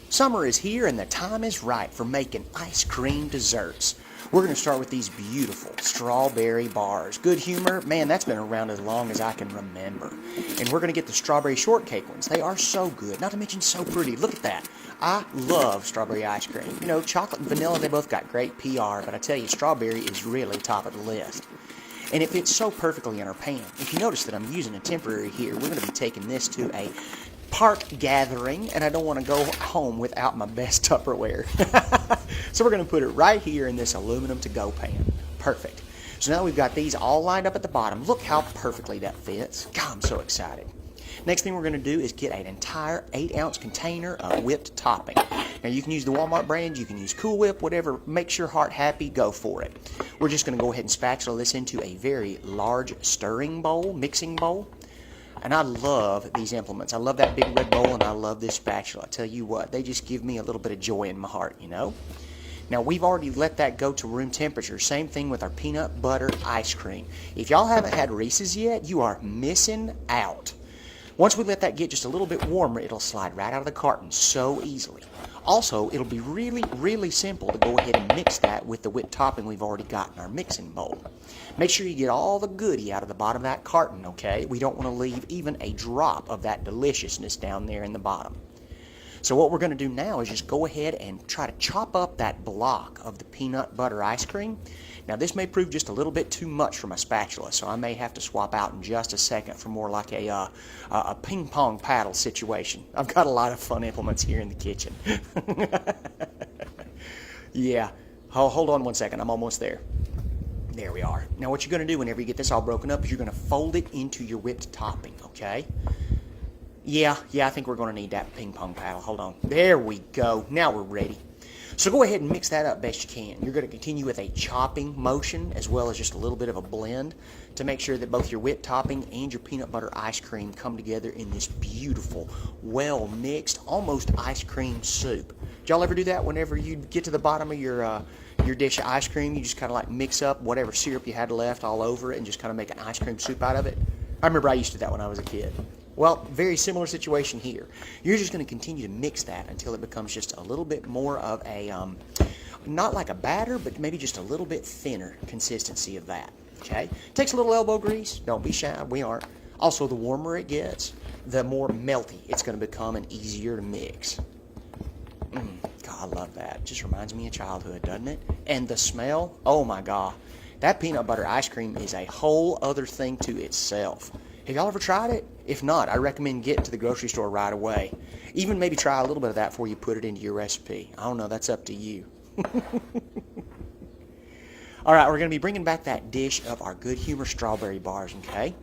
Summer is here and the time is right for making ice cream desserts. We're going to start with these beautiful strawberry bars. Good Humor, man, that's been around as long as I can remember. And we're going to get the strawberry shortcake ones. They are so good, not to mention so pretty. Look at that. I love strawberry ice cream. You know, chocolate and vanilla, they both got great PR, but I tell you, strawberry is really top of the list. And it fits so perfectly in our pan. If you notice that I'm using a temporary here, we're going to be taking this to a park gathering, and I don't want to go home without my best Tupperware. So we're going to put it right here in this aluminum to-go pan. Perfect. So now we've got these all lined up at the bottom. Look how perfectly that fits. God, I'm so excited. Next thing we're going to do is get an entire 8-ounce container of whipped topping. Now you can use the Walmart brand, you can use Cool Whip, whatever makes your heart happy, go for it. We're just going to go ahead and spatula this into a very large stirring bowl, mixing bowl. And I love these implements. I love that big red bowl, and I love this spatula. I tell you what, they just give me a little bit of joy in my heart, you know? Now, we've already let that go to room temperature. Same thing with our peanut butter ice cream. If y'all haven't had Reese's yet, you are missing out. Once we let that get just a little bit warmer, it'll slide right out of the carton so easily. Also, it'll be really, really simple to go ahead and mix that with the whipped topping we've already got in our mixing bowl. Make sure you get all the goodie out of the bottom of that carton, okay? We don't want to leave even a drop of that deliciousness down there in the bottom. So what we're going to do now is just go ahead and try to chop up that block of the peanut butter ice cream. Now this may prove just a little bit too much for my spatula, so I may have to swap out in just a second for more like a ping pong paddle situation. I've got a lot of fun implements here in the kitchen. Yeah, hold on one second, I'm almost there. There we are. Now what you're going to do whenever you get this all broken up is you're going to fold it into your whipped topping, okay? Yeah, I think we're going to need that ping pong paddle. Hold on. There we go. Now we're ready. So go ahead and mix that up best you can. You're going to continue with a chopping motion as well as just a little bit of a blend to make sure that both your whipped topping and your peanut butter ice cream come together in this beautiful, well-mixed, almost ice cream soup. Did y'all ever do that whenever you get to the bottom of your dish of ice cream? You just kind of like mix up whatever syrup you had left all over it and just kind of make an ice cream soup out of it? I remember I used to do that when I was a kid. Well, very similar situation here. You're just going to continue to mix that until it becomes just a little bit more of a, not like a batter, but maybe just a little bit thinner consistency of that, okay? Takes a little elbow grease. Don't be shy. We aren't. Also, the warmer it gets, the more melty it's going to become and easier to mix. God, I love that. It just reminds me of childhood, doesn't it? And the smell, oh my God. That peanut butter ice cream is a whole other thing to itself. Have y'all ever tried it? If not, I recommend getting to the grocery store right away. Even maybe try a little bit of that before you put it into your recipe. I don't know, that's up to you. All right, we're going to be bringing back that dish of our Good Humor strawberry bars, okay?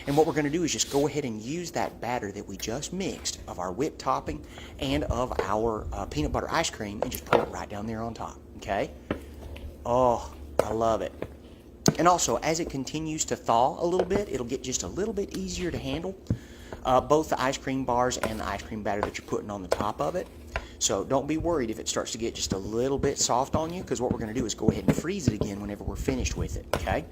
And what we're going to do is just go ahead and use that batter that we just mixed of our whipped topping and of our peanut butter ice cream and just put it right down there on top, okay? Oh, I love it. And also, as it continues to thaw a little bit, it'll get just a little bit easier to handle, both the ice cream bars and the ice cream batter that you're putting on the top of it. So don't be worried if it starts to get just a little bit soft on you, because what we're going to do is go ahead and freeze it again whenever we're finished with it, okay?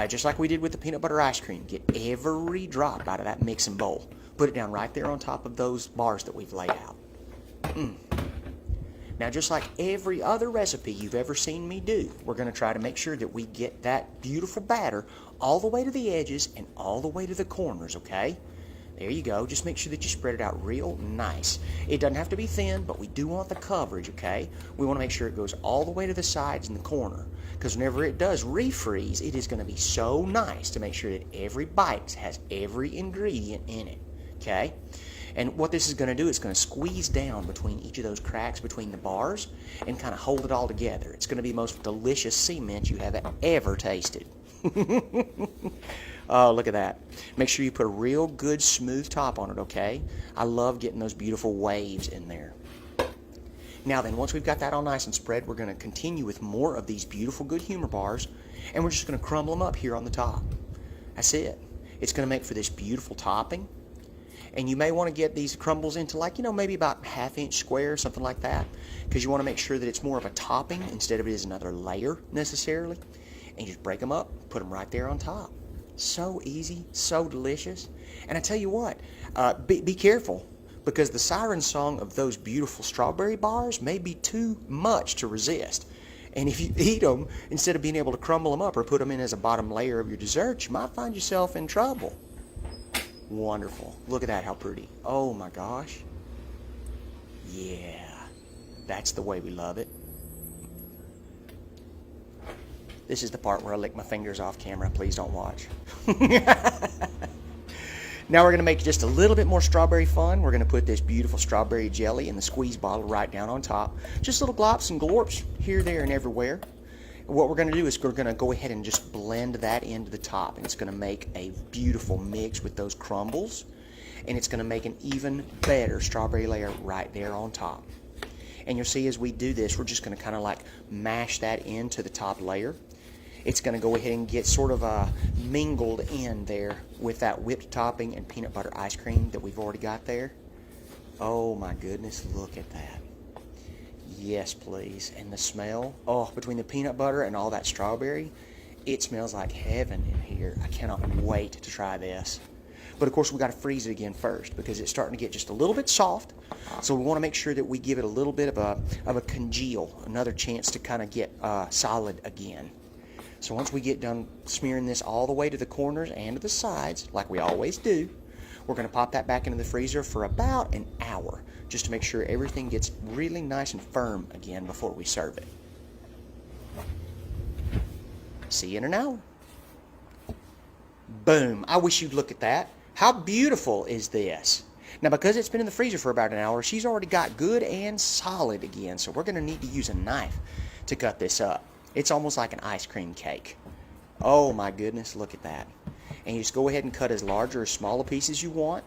Just like we did with the peanut butter ice cream, get every drop out of that mixing bowl. Put it down right there on top of those bars that we've laid out. Now, just like every other recipe you've ever seen me do, we're going to try to make sure that we get that beautiful batter all the way to the edges and all the way to the corners, okay? There you go. Just make sure that you spread it out real nice. It doesn't have to be thin, but we do want the coverage, okay? We want to make sure it goes all the way to the sides and the corner, because whenever it does refreeze, it is going to be so nice to make sure that every bite has every ingredient in it, okay? And what this is going to do is going to squeeze down between each of those cracks between the bars and kind of hold it all together. It's going to be the most delicious cement you have ever tasted. Oh, look at that. Make sure you put a real good smooth top on it, okay? I love getting those beautiful waves in there. Now then, once we've got that all nice and spread, we're going to continue with more of these beautiful Good Humor bars, and we're just going to crumble them up here on the top. That's it. It's going to make for this beautiful topping. And you may want to get these crumbles into like, maybe about ½ inch square, something like that, because you want to make sure that it's more of a topping instead of it is another layer necessarily. And you just break them up, put them right there on top. So easy, so delicious. And I tell you what, be careful. because the siren song of those beautiful strawberry bars may be too much to resist. And if you eat them, instead of being able to crumble them up or put them in as a bottom layer of your dessert, you might find yourself in trouble. Wonderful. Look at that, how pretty. Oh my gosh. Yeah, that's the way we love it. This is the part where I lick my fingers off camera. Please don't watch. Now we're going to make just a little bit more strawberry fun. We're going to put this beautiful strawberry jelly in the squeeze bottle right down on top. Just little glops and glorps here, there, and everywhere. What we're going to do is we're going to go ahead and just blend that into the top. And it's going to make a beautiful mix with those crumbles. And it's going to make an even better strawberry layer right there on top. And you'll see as we do this, we're just going to kind of like mash that into the top layer. It's going to go ahead and get sort of mingled in there with that whipped topping and peanut butter ice cream that we've already got there. Oh my goodness, look at that. Yes, please. And the smell, oh, between the peanut butter and all that strawberry, it smells like heaven in here. I cannot wait to try this. But of course, we got to freeze it again first because it's starting to get just a little bit soft. So we want to make sure that we give it a little bit of a congeal, another chance to kind of get solid again. So once we get done smearing this all the way to the corners and to the sides, like we always do, we're going to pop that back into the freezer for about an hour, just to make sure everything gets really nice and firm again before we serve it. See you in an hour. Boom. I wish you'd look at that. How beautiful is this? Now, because it's been in the freezer for about an hour, she's already got good and solid again, so we're going to need to use a knife to cut this up. It's almost like an ice cream cake. Oh my goodness, look at that. And you just go ahead and cut as large or as small a piece as you want.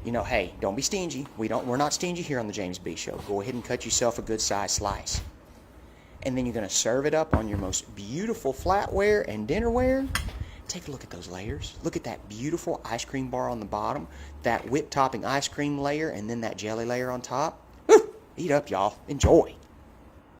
You know, hey, don't be stingy. We're not stingy here on the James B Show. Go ahead and cut yourself a good size slice. And then you're going to serve it up on your most beautiful flatware and dinnerware. Take a look at those layers. Look at that beautiful ice cream bar on the bottom, that whipped topping ice cream layer, and then that jelly layer on top. Woo! Eat up, y'all. Enjoy.